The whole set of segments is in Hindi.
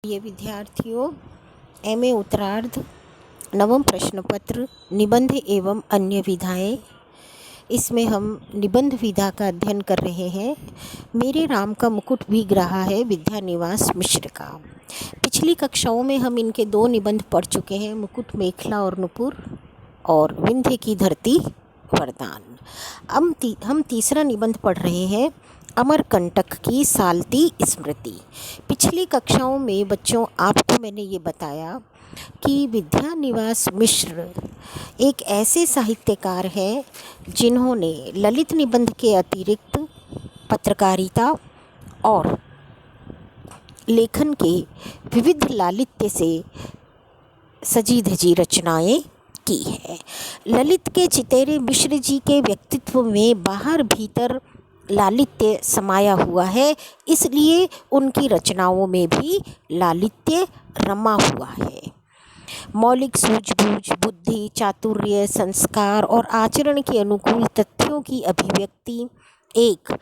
ये विद्यार्थियों, एमए उत्तरार्ध नवम प्रश्न पत्र निबंध एवं अन्य विधाएं। इसमें हम निबंध विधा का अध्ययन कर रहे हैं। मेरे राम का मुकुट भीग रहा है, विद्यानिवास मिश्र का। पिछली कक्षाओं में हम इनके दो निबंध पढ़ चुके हैं, मुकुट मेखला और नुपुर और विंध्य की धरती वरदान। हम तीसरा निबंध पढ़ रहे हैं, अमरकंटक की सालती स्मृति। पिछली कक्षाओं में बच्चों आपको मैंने ये बताया कि विद्यानिवास मिश्र एक ऐसे साहित्यकार हैं जिन्होंने ललित निबंध के अतिरिक्त पत्रकारिता और लेखन के विविध लालित्य से सजी धजी रचनाएं की है। ललित के चितेरे मिश्र जी के व्यक्तित्व में बाहर भीतर लालित्य समाया हुआ है, इसलिए उनकी रचनाओं में भी लालित्य रमा हुआ है। मौलिक सूझबूझ, बुद्धि, चातुर्य, संस्कार और आचरण के अनुकूल तथ्यों की अभिव्यक्ति, एक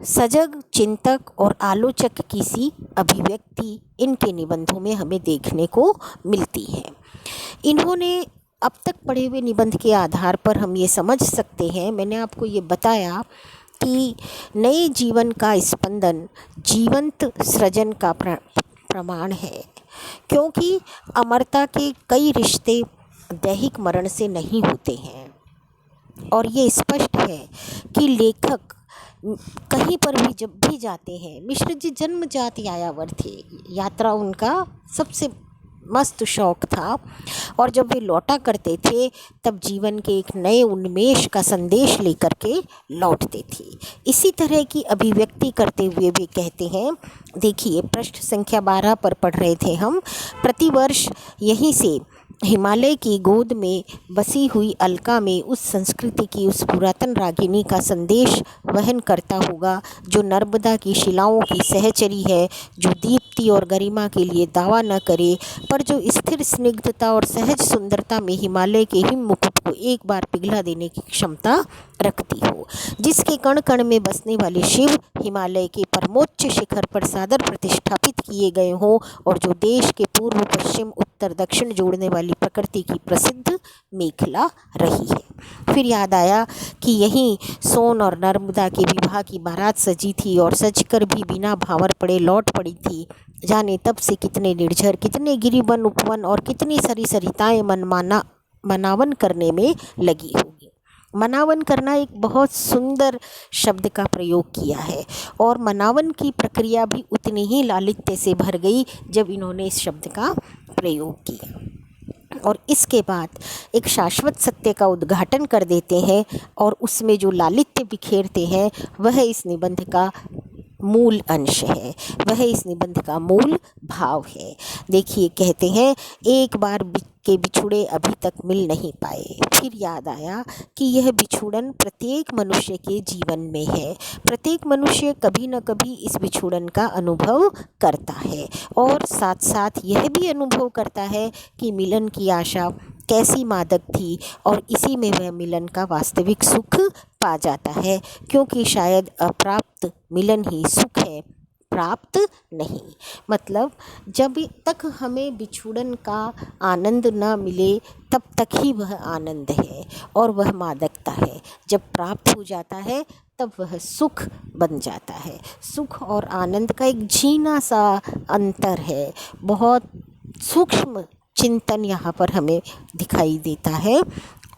सजग चिंतक और आलोचक की सी अभिव्यक्ति इनके निबंधों में हमें देखने को मिलती है। इन्होंने अब तक पढ़े हुए निबंध के आधार पर हम ये समझ सकते हैं, मैंने आपको ये बताया कि नए जीवन का स्पंदन जीवंत सृजन का प्रमाण है, क्योंकि अमरता के कई रिश्ते दैहिक मरण से नहीं होते हैं। और ये स्पष्ट है कि लेखक कहीं पर भी जब भी जाते हैं, मिश्र जी जन्मजात यायावर थे, यात्रा उनका सबसे मस्त शौक था, और जब वे लौटा करते थे तब जीवन के एक नए उन्मेष का संदेश लेकर के लौटते थे। इसी तरह की अभिव्यक्ति करते हुए वे कहते हैं, देखिए पृष्ठ संख्या 12 पर पढ़ रहे थे हम, प्रतिवर्ष यहीं से हिमालय की गोद में बसी हुई अलका में उस संस्कृति की, उस पुरातन रागिनी का संदेश वहन करता होगा जो नर्मदा की शिलाओं की सहचरी है, जो दीप्ति और गरिमा के लिए दावा न करे, पर जो स्थिर स्निग्धता और सहज सुंदरता में हिमालय के हिम मुकुट को एक बार पिघला देने की क्षमता रखती हो, जिसके कण कण में बसने वाले शिव हिमालय के परमोच्च शिखर पर सादर प्रतिष्ठापित किए गए हों, और जो देश के पूर्व पश्चिम उत्तर दक्षिण जोड़ने वाली प्रकृति की प्रसिद्ध मेखला रही है। फिर याद आया कि यहीं सोन और नर्मदा के विवाह की बारात सजी थी और सजकर भी बिना भावर पड़े लौट पड़ी थी। जाने तब से कितने निर्झर, कितने गिरिवन उपवन और कितनी सरी सरिताएं मनावन करने में लगी होगी। मनावन करना एक बहुत सुंदर शब्द का प्रयोग किया है, और मनावन की प्रक्रिया भी उतनी ही लालित्य से भर गई जब इन्होंने इस शब्द का प्रयोग किया। और इसके बाद एक शाश्वत सत्य का उद्घाटन कर देते हैं, और उसमें जो लालित्य बिखेरते हैं वह इस निबंध का मूल अंश है, वह इस निबंध का मूल भाव है। देखिए कहते हैं, एक बार के बिछुड़े अभी तक मिल नहीं पाए। फिर याद आया कि यह बिछुड़न प्रत्येक मनुष्य के जीवन में है। प्रत्येक मनुष्य कभी न कभी इस बिछुड़न का अनुभव करता है, और साथ साथ यह भी अनुभव करता है कि मिलन की आशा कैसी मादक थी, और इसी में वह मिलन का वास्तविक सुख पा जाता है, क्योंकि शायद अप्राप्त मिलन ही सुख है, प्राप्त नहीं। मतलब जब तक हमें बिछुड़न का आनंद न मिले तब तक ही वह आनंद है और वह मादकता है। जब प्राप्त हो जाता है तब वह सुख बन जाता है। सुख और आनंद का एक झीना सा अंतर है, बहुत सूक्ष्म चिंतन यहाँ पर हमें दिखाई देता है।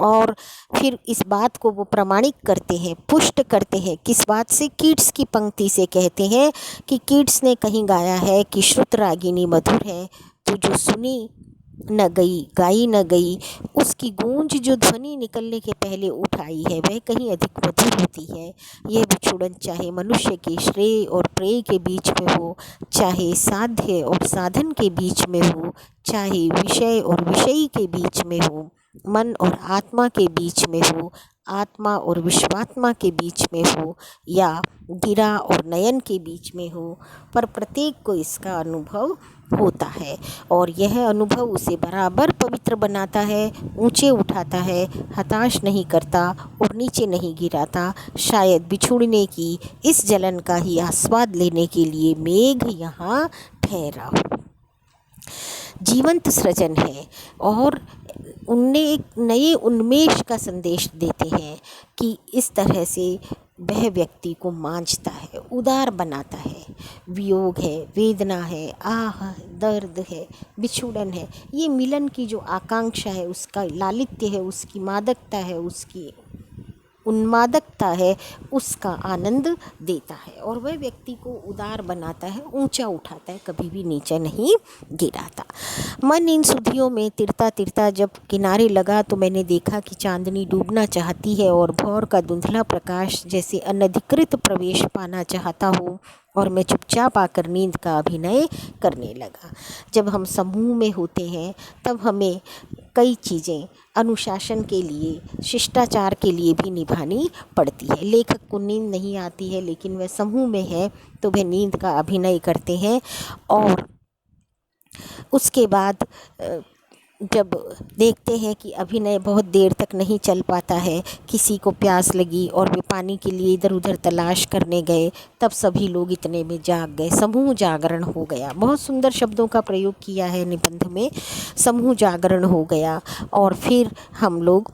और फिर इस बात को वो प्रमाणिक करते हैं, पुष्ट करते हैं। किस बात से? कीट्स की पंक्ति से कहते हैं कि कीट्स ने कहीं गाया है कि श्रुत रागिनी मधुर है, तो जो सुनी न गई, गाई न गई, उसकी गूंज जो ध्वनि निकलने के पहले उठाई है वह कहीं अधिक मधुर होती है। यह बिछुड़न चाहे मनुष्य के श्रेय और प्रेय के बीच में हो, चाहे साध्य और साधन के बीच में हो, चाहे विषय और विषयी के बीच में हो, मन और आत्मा के बीच में हो, आत्मा और विश्वात्मा के बीच में हो, या गिरा और नयन के बीच में हो, पर प्रत्येक को इसका अनुभव होता है, और यह अनुभव उसे बराबर पवित्र बनाता है, ऊंचे उठाता है, हताश नहीं करता और नीचे नहीं गिराता। शायद बिछुड़ने की इस जलन का ही आस्वाद लेने के लिए मेघ यहाँ ठहरा हो। जीवंत सृजन है और उनने एक नए उन्मेष का संदेश देते हैं कि इस तरह से वह व्यक्ति को मांझता है, उदार बनाता है। वियोग है, वेदना है, आह, दर्द है, बिछुड़न है, ये मिलन की जो आकांक्षा है, उसका लालित्य है, उसकी मादकता है, उसकी उन्मादकता है, उसका आनंद देता है और वह व्यक्ति को उदार बनाता है, ऊंचा उठाता है, कभी भी नीचे नहीं गिराता। मन इन सुधियों में तिरता तिरता जब किनारे लगा तो मैंने देखा कि चांदनी डूबना चाहती है और भौर का धुंधला प्रकाश जैसे अनधिकृत प्रवेश पाना चाहता हो और मैं चुपचाप आकर नींद का अभिनय करने लगा। जब हम समूह में होते हैं तब हमें कई चीज़ें अनुशासन के लिए, शिष्टाचार के लिए भी निभानी पड़ती है। लेखक को नींद नहीं आती है लेकिन वह समूह में है तो वह नींद का अभिनय करते हैं और उसके बाद जब देखते हैं कि अभिनय बहुत देर तक नहीं चल पाता है, किसी को प्यास लगी और वे पानी के लिए इधर उधर तलाश करने गए, तब सभी लोग इतने में जाग गए, समूह जागरण हो गया। बहुत सुंदर शब्दों का प्रयोग किया है निबंध में, समूह जागरण हो गया और फिर हम लोग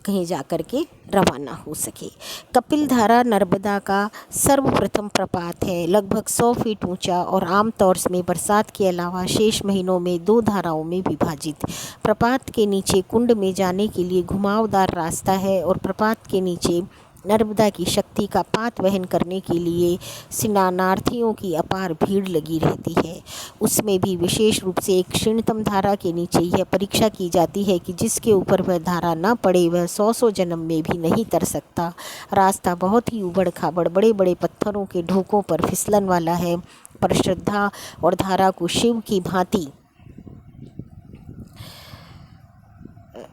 कहीं जा कर के रवाना हो सके। कपिल धारा नर्मदा का सर्वप्रथम प्रपात है, लगभग 100 फीट ऊंचा और आमतौर में बरसात के अलावा शेष महीनों में 2 धाराओं में विभाजित। प्रपात के नीचे कुंड में जाने के लिए घुमावदार रास्ता है और प्रपात के नीचे नर्मदा की शक्ति का पात वहन करने के लिए स्नानार्थियों की अपार भीड़ लगी रहती है। उसमें भी विशेष रूप से एक क्षीणतम धारा के नीचे यह परीक्षा की जाती है कि जिसके ऊपर वह धारा न पड़े वह 100 जन्म में भी नहीं तर सकता। रास्ता बहुत ही उबड़ खाबड़, बड़े बड़े पत्थरों के ढोकों पर फिसलन वाला है, पर श्रद्धा और धारा को शिव की भांति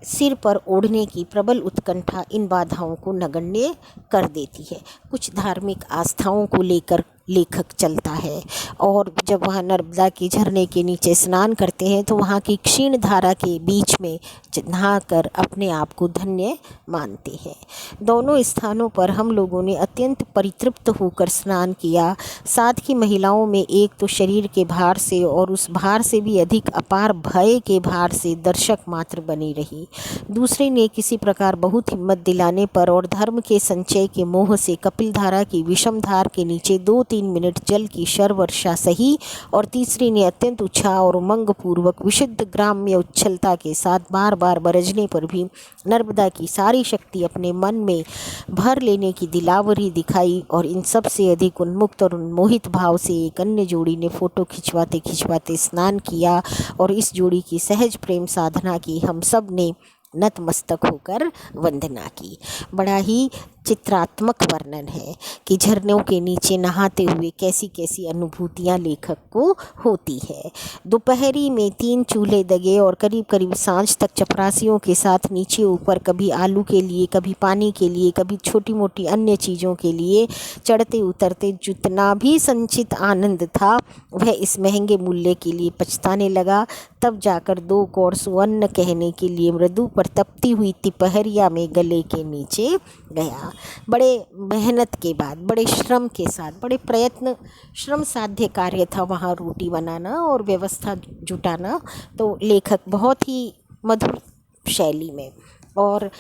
सिर पर ओढ़ने की प्रबल उत्कंठा इन बाधाओं को नगण्य कर देती है। कुछ धार्मिक आस्थाओं को लेकर लेखक चलता है और जब वहाँ नर्मदा के झरने के नीचे स्नान करते हैं तो वहाँ की क्षीण धारा के बीच में नहाकर अपने आप को धन्य मानते हैं। दोनों स्थानों पर हम लोगों ने अत्यंत परितृप्त होकर स्नान किया। साथ ही महिलाओं में एक तो शरीर के भार से और उस भार से भी अधिक अपार भय के भार से दर्शक मात्र बनी रही। दूसरे ने किसी प्रकार बहुत हिम्मत दिलाने पर और धर्म के संचय के मोह से कपिल धारा की विषम धार के नीचे 2-3 मिनट जल की शर वर्षा सही और तीसरी ने अत्यंत उत्साह और उमंग पूर्वक विशुद्ध ग्राम्य उच्छलता के साथ बार बार बरसने पर भी नर्मदा की सारी शक्ति अपने मन में भर लेने की दिलावरी दिखाई। और इन सब से अधिक उन्मुक्त और उन्मोहित भाव से एक अन्य जोड़ी ने फोटो खिंचवाते खिंचवाते स्नान किया और इस जोड़ी की सहज प्रेम साधना की हम सब ने नतमस्तक होकर वंदना की। बड़ा ही चित्रात्मक वर्णन है कि झरनों के नीचे नहाते हुए कैसी कैसी अनुभूतियाँ लेखक को होती है। दोपहरी में 3 चूल्हे दगे और करीब करीब सांझ तक चपरासियों के साथ नीचे ऊपर, कभी आलू के लिए, कभी पानी के लिए, कभी छोटी मोटी अन्य चीज़ों के लिए चढ़ते उतरते जितना भी संचित आनंद था वह इस महंगे मूल्य के लिए पछताने लगा। तब जाकर 2 कौर सुअन्न कहने के लिए मृदु पर तपती हुई तिपहरिया में गले के नीचे गया। बड़े मेहनत के बाद, बड़े श्रम के साथ, बड़े प्रयत्न, श्रम साध्य कार्य था वहाँ रोटी बनाना और व्यवस्था जुटाना। तो लेखक बहुत ही मधुर शैली में और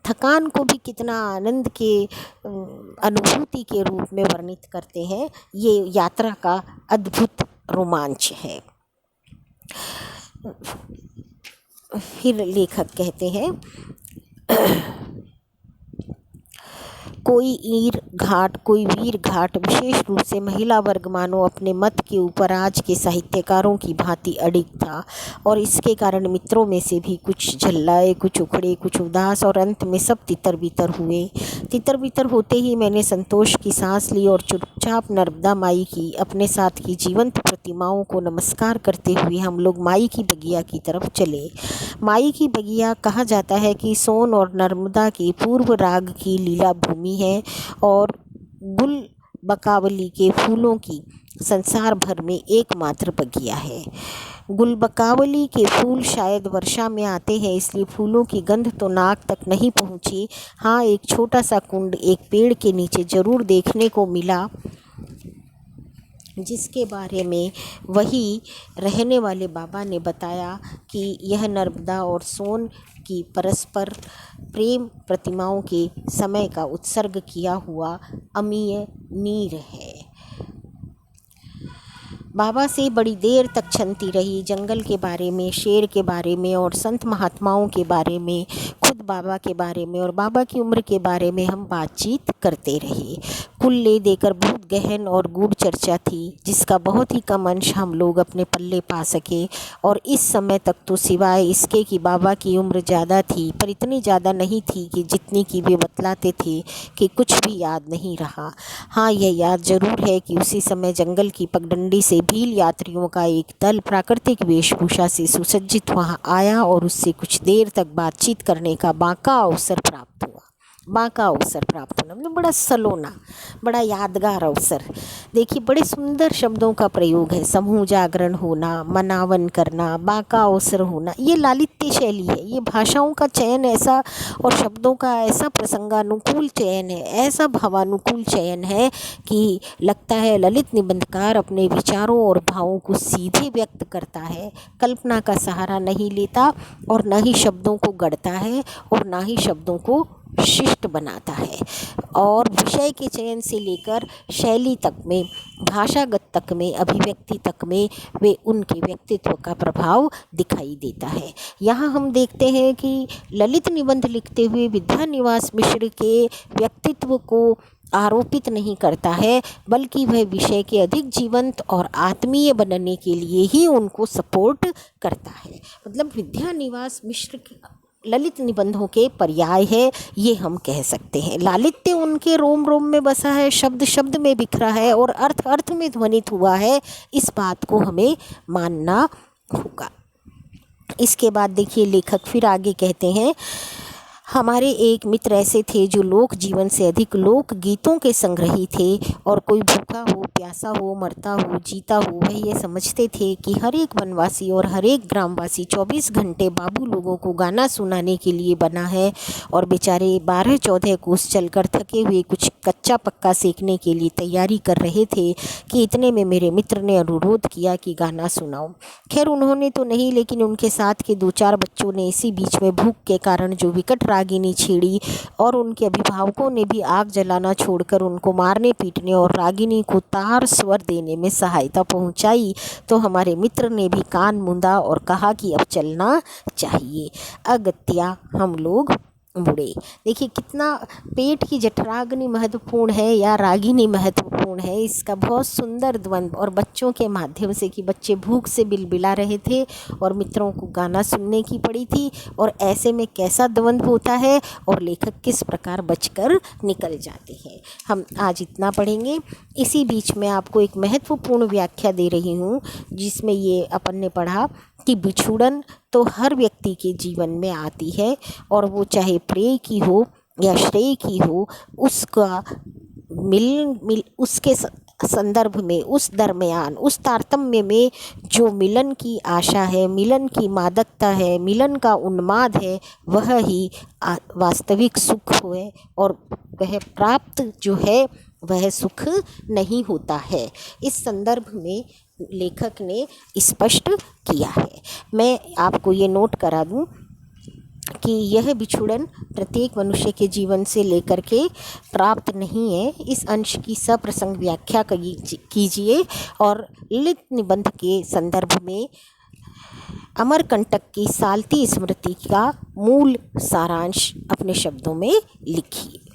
थकान को भी कितना आनंद के अनुभूति के रूप में वर्णित करते हैं। ये यात्रा का अद्भुत रोमांच है। फिर लेखक कहते हैं कोई ईर घाट, कोई वीर घाट, विशेष रूप से महिला वर्ग मानो अपने मत के ऊपर आज के साहित्यकारों की भांति अडिग था और इसके कारण मित्रों में से भी कुछ झल्लाए, कुछ उखड़े, कुछ उदास और अंत में सब तितर बितर हुए। तितर बितर होते ही मैंने संतोष की सांस ली और चुपचाप नर्मदा माई की अपने साथ की जीवंत प्रतिमाओं को नमस्कार करते हुए हम लोग माई की बगिया की तरफ चले। माई की बगिया कहा जाता है कि सोन और नर्मदा की पूर्व राग की लीला भूमि है और गुल बकावली के फूलों की संसार भर में एकमात्र बगिया है। गुलबकावली के फूल शायद वर्षा में आते हैं इसलिए फूलों की गंध तो नाक तक नहीं पहुँची। हाँ, एक छोटा सा कुंड एक पेड़ के नीचे जरूर देखने को मिला जिसके बारे में वही रहने वाले बाबा ने बताया कि यह नर्मदा और सोन की परस्पर प्रेम प्रतिमाओं के समय का उत्सर्ग किया हुआ अमीय नीर है। बाबा से बड़ी देर तक छनती रही, जंगल के बारे में, शेर के बारे में और संत महात्माओं के बारे में, खुद बाबा के बारे में और बाबा की उम्र के बारे में हम बातचीत करते रहे। कुल ले देकर बहुत गहन और गूढ़ चर्चा थी, जिसका बहुत ही कम अंश हम लोग अपने पल्ले पा सके। और इस समय तक तो सिवाय इसके कि बाबा की उम्र ज़्यादा थी, पर इतनी ज़्यादा नहीं थी कि जितनी की वे बतलाते थे कि कुछ भी याद नहीं रहा। हाँ, यह याद जरूर है कि उसी समय जंगल की पगडंडी से भील यात्रियों का एक दल प्राकृतिक वेशभूषा से सुसज्जित वहां आया और उससे कुछ देर तक बातचीत करने का बाका अवसर प्राप्त हुआ। मतलब बड़ा सलोना, बड़ा यादगार अवसर। देखिए, बड़े सुंदर शब्दों का प्रयोग है। समूह जागरण होना, मनावन करना, बाका अवसर होना, ये लालित्य शैली है। ये भाषाओं का चयन ऐसा और शब्दों का ऐसा प्रसंगानुकूल चयन है, ऐसा भावानुकूल चयन है कि लगता है ललित निबंधकार अपने विचारों और भावों को सीधे व्यक्त करता है, कल्पना का सहारा नहीं लेता और न ही शब्दों को गढ़ता है और न ही शब्दों को शिष्ट बनाता है। और विषय के चयन से लेकर शैली तक में, भाषागत तक में, अभिव्यक्ति तक में वे उनके व्यक्तित्व का प्रभाव दिखाई देता है। यहाँ हम देखते हैं कि ललित निबंध लिखते हुए विद्यानिवास मिश्र के व्यक्तित्व को आरोपित नहीं करता है, बल्कि वह विषय के अधिक जीवंत और आत्मीय बनने के लिए ही उनको सपोर्ट करता है। मतलब विद्यानिवास मिश्र के ललित निबंधों के पर्याय है, ये हम कह सकते हैं। लालित्य उनके रोम रोम में बसा है, शब्द शब्द में बिखरा है और अर्थ अर्थ में ध्वनित हुआ है। इस बात को हमें मानना होगा। इसके बाद देखिए, लेखक फिर आगे कहते हैं, हमारे एक मित्र ऐसे थे जो लोक जीवन से अधिक लोक गीतों के संग्रही थे, और कोई भूखा हो, प्यासा हो, मरता हो, जीता हो, वह ये समझते थे कि हर एक वनवासी और हर एक ग्रामवासी 24 घंटे बाबू लोगों को गाना सुनाने के लिए बना है, और बेचारे 12-14 कोस चलकर थके हुए कुछ कच्चा पक्का सीखने के लिए तैयारी कर रहे थे कि इतने में मेरे मित्र ने अनुरोध किया कि गाना सुनाओ। खैर, उन्होंने तो नहीं, लेकिन उनके साथ के 2-4 बच्चों ने इसी बीच में भूख के कारण जो विकट रागिनी छेड़ी, और उनके अभिभावकों ने भी आग जलाना छोड़कर उनको मारने पीटने और रागिनी को तार स्वर देने में सहायता पहुंचाई, तो हमारे मित्र ने भी कान मूंदा और कहा कि अब चलना चाहिए। अगत्या हम लोग मुड़े। देखिए, कितना पेट की जठराग्नि महत्वपूर्ण है या रागिनी महत्वपूर्ण है, इसका बहुत सुंदर द्वंद्व, और बच्चों के माध्यम से कि बच्चे भूख से बिलबिला रहे थे और मित्रों को गाना सुनने की पड़ी थी, और ऐसे में कैसा द्वंद्व होता है और लेखक किस प्रकार बचकर निकल जाते हैं। हम आज इतना पढ़ेंगे। इसी बीच में आपको एक महत्वपूर्ण व्याख्या दे रही हूँ, जिसमें ये अपन ने पढ़ा कि बिछुड़न तो हर व्यक्ति के जीवन में आती है, और वो चाहे प्रेय की हो या श्रेय की हो, उसका उसके संदर्भ में, उस दरमियान, उस तारतम्य में जो मिलन की आशा है, मिलन की मादकता है, मिलन का उन्माद है, वह ही वास्तविक सुख है, और वह प्राप्त जो है वह सुख नहीं होता है। इस संदर्भ में लेखक ने स्पष्ट किया है। मैं आपको ये नोट करा दूं कि यह बिछुड़न प्रत्येक मनुष्य के जीवन से लेकर के प्राप्त नहीं है। इस अंश की सप्रसंग व्याख्या कीजिए और ललित निबंध के संदर्भ में अमरकंटक की साल्ती स्मृति का मूल सारांश अपने शब्दों में लिखिए।